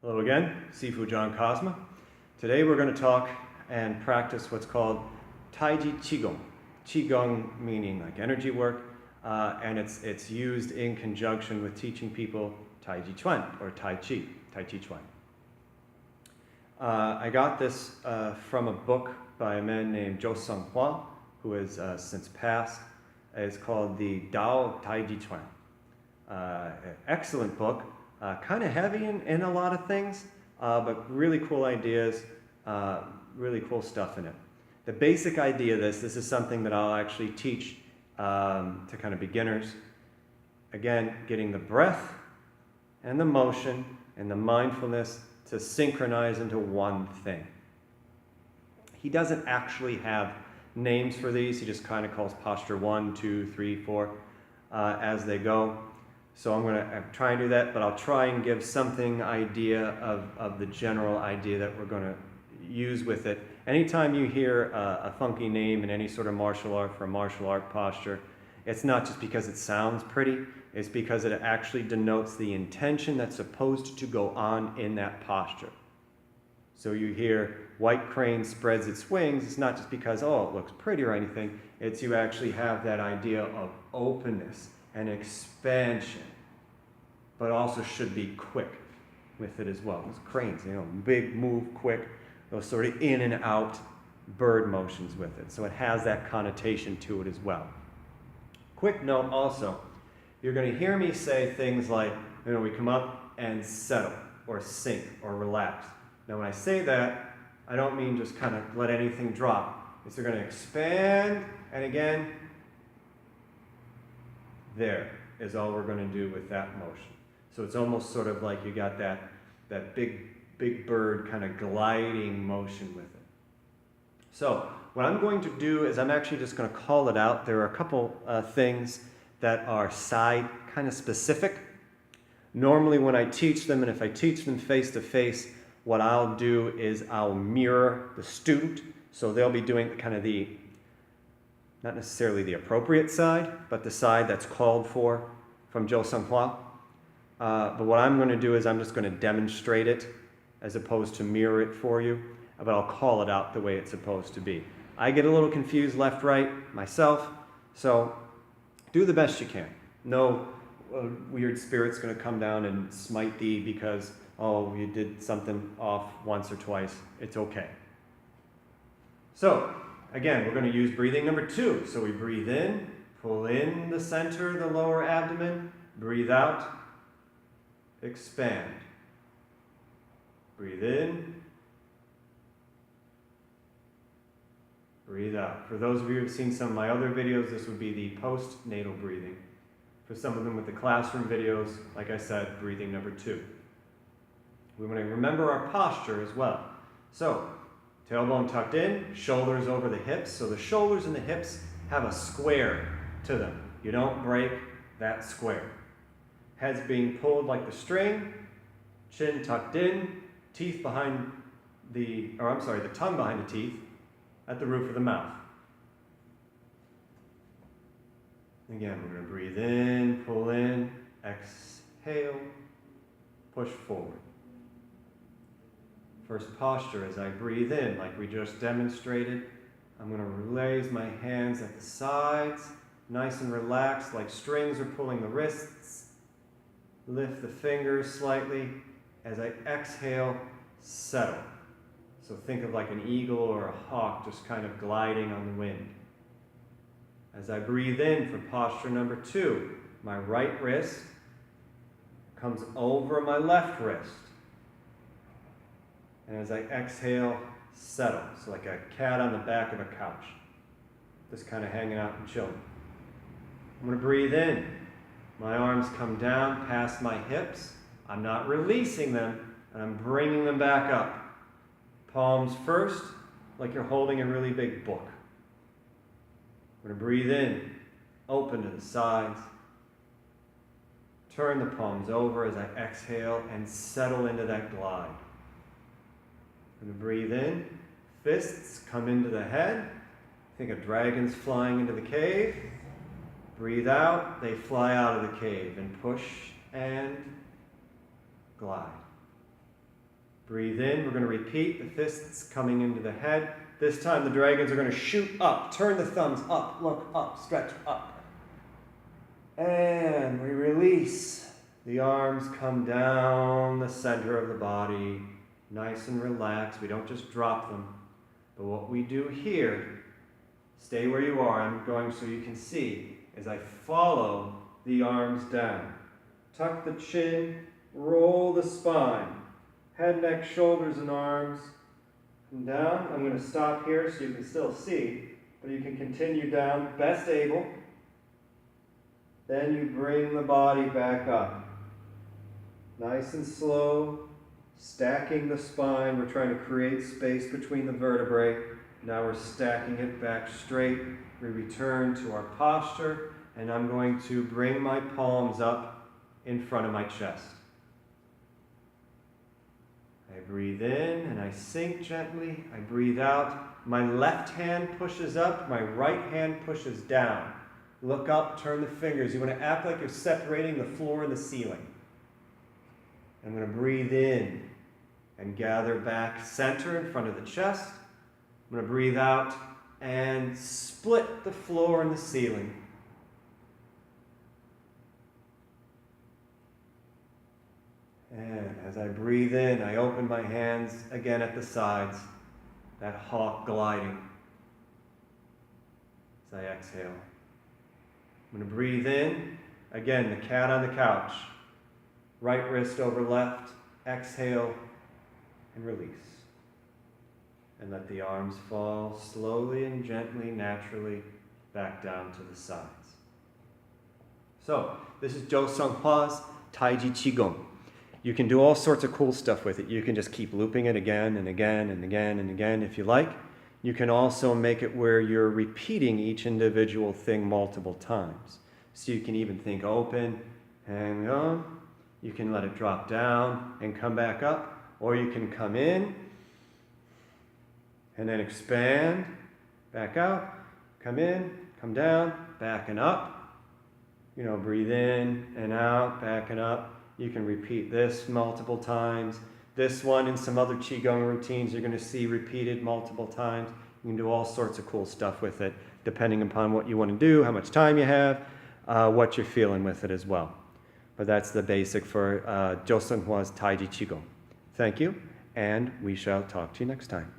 Hello again, Sifu John Cosma. Today we're going to talk and practice what's called Taiji Qigong. Qigong meaning like energy work, and it's used in conjunction with teaching people Taijiquan or Tai Chi, Taijiquan. I got this from a book by a man named Jou Tsung Hwa, who has since passed. It's called the Tao of Taijiquan. Excellent book. Kind of heavy in a lot of things, but really cool ideas, really cool stuff in it. The basic idea of this is something that I'll actually teach to kind of beginners. Again, getting the breath and the motion and the mindfulness to synchronize into one thing. He doesn't actually have names for these. He just kind of calls posture 1, 2, 3, 4 as they go. So I'm going to try and do that, but I'll try and give something idea of the general idea that we're going to use with it. Anytime you hear a funky name in any sort of martial art for a martial art posture, it's not just because it sounds pretty, it's because it actually denotes the intention that's supposed to go on in that posture. So you hear white crane spreads its wings, it's not just because, oh, it looks pretty or anything, it's you actually have that idea of openness and expansion, but also should be quick with it as well. Those cranes, big, move, quick, those sort of in and out bird motions with it. So it has that connotation to it as well. Quick note also, you're going to hear me say things like, we come up and settle, or sink, or relax. Now when I say that, I don't mean just kind of let anything drop. It's you're going to expand, and again, there is all we're going to do with that motion. So it's almost sort of like you got that big bird kind of gliding motion with it. So what I'm going to do is I'm actually just going to call it out. There are a couple things that are side kind of specific. Normally when I teach them, and if I teach them face to face, what I'll do is I'll mirror the student. So they'll be doing kind of not necessarily the appropriate side, but the side that's called for from Jou Tsung Hwa. But what I'm going to do is I'm just going to demonstrate it as opposed to mirror it for you, but I'll call it out the way it's supposed to be. I get a little confused left, right myself, so do the best you can. No weird spirit's going to come down and smite thee because, oh, you did something off once or twice. It's okay. So, again, we're going to use breathing number 2. So we breathe in, pull in the center, the lower abdomen, breathe out, expand. Breathe in, breathe out. For those of you who have seen some of my other videos, this would be the postnatal breathing. For some of them with the classroom videos, like I said, breathing number 2. We want to remember our posture as well. So, tailbone tucked in, shoulders over the hips. So the shoulders and the hips have a square to them. You don't break that square. Head's being pulled like the string, chin tucked in, the tongue behind the teeth at the roof of the mouth. Again, we're going to breathe in, pull in, exhale, push forward. First posture, as I breathe in, like we just demonstrated, I'm going to raise my hands at the sides, nice and relaxed, like strings are pulling the wrists. Lift the fingers slightly. As I exhale, settle. So think of like an eagle or a hawk just kind of gliding on the wind. As I breathe in for posture number 2, my right wrist comes over my left wrist. And as I exhale, settle. So like a cat on the back of a couch. Just kind of hanging out and chilling. I'm going to breathe in. My arms come down past my hips. I'm not releasing them, and I'm bringing them back up. Palms first, like you're holding a really big book. I'm going to breathe in, open to the sides. Turn the palms over as I exhale and settle into that glide. I'm going to breathe in, fists come into the head. Think of dragons flying into the cave. Breathe out, they fly out of the cave and push and glide. Breathe in. We're going to repeat the fists coming into the head. This time the dragons are going to shoot up. Turn the thumbs up. Look up. Stretch up. And we release. The arms come down the center of the body. Nice and relaxed. We don't just drop them. But what we do here, stay where you are. I'm going so you can see as I follow the arms down. Tuck the chin. Roll the spine. Head, neck, shoulders, and arms. Come down. I'm going to stop here so you can still see, but you can continue down best able. Then you bring the body back up. Nice and slow. Stacking the spine. We're trying to create space between the vertebrae. Now we're stacking it back straight. We return to our posture, and I'm going to bring my palms up in front of my chest. I breathe in and I sink gently. I breathe out. My left hand pushes up. My right hand pushes down. Look up, turn the fingers. You want to act like you're separating the floor and the ceiling. I'm going to breathe in and gather back center in front of the chest. I'm going to breathe out and split the floor and the ceiling. And as I breathe in, I open my hands again at the sides, that hawk gliding. As I exhale. I'm going to breathe in, again, the cat on the couch. Right wrist over left, exhale, and release. And let the arms fall slowly and gently, naturally, back down to the sides. So, this is Jou Tsung Hwa's Taiji Qigong. You can do all sorts of cool stuff with it. You can just keep looping it again and again and again and again if you like. You can also make it where you're repeating each individual thing multiple times. So you can even think open, hang on. You can let it drop down and come back up. Or you can come in and then expand, back out, come in, come down, back and up. You know, breathe in and out, back and up. You can repeat this multiple times. This one and some other Qigong routines you're going to see repeated multiple times. You can do all sorts of cool stuff with it, depending upon what you want to do, how much time you have, what you're feeling with it as well. But that's the basic for Jou Tsung Hwa's Taiji Qigong. Thank you, and we shall talk to you next time.